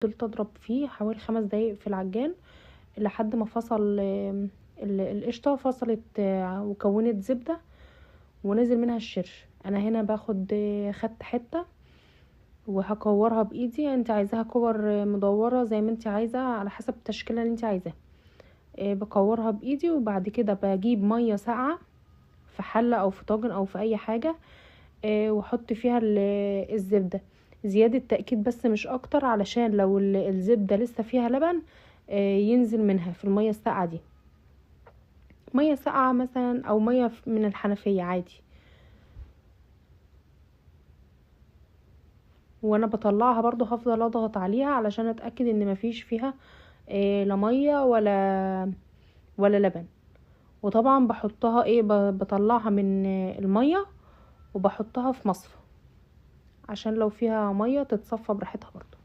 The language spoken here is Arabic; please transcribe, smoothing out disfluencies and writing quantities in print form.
فضلت اضرب فيه حوالي 5 دقايق في العجان لحد ما فصل القشطه فصلت وكونت زبده ونزل منها الشرش. انا هنا باخد خدت حته وهكورها بايدي. انت عايزاها كور مدوره زي ما انت عايزه على حسب التشكيله اللي انت عايزاها. بكورها بايدي وبعد كده بجيب ميه ساقعه في حله او في طاجن او في اي حاجه، واحط فيها الزبده زياده تاكيد بس مش اكتر، علشان لو الزبده لسه فيها لبن ينزل منها في الميه الساقعه دي. ميه ساقعه مثلا او ميه من الحنفيه عادي. وانا بطلعها برضو هفضل اضغط عليها علشان اتاكد ان مفيش فيها لا ميه ولا لبن. وطبعا بحطها بطلعها من الميه وبحطها في مصفى عشان لو فيها ميه تتصفى براحتها برضو.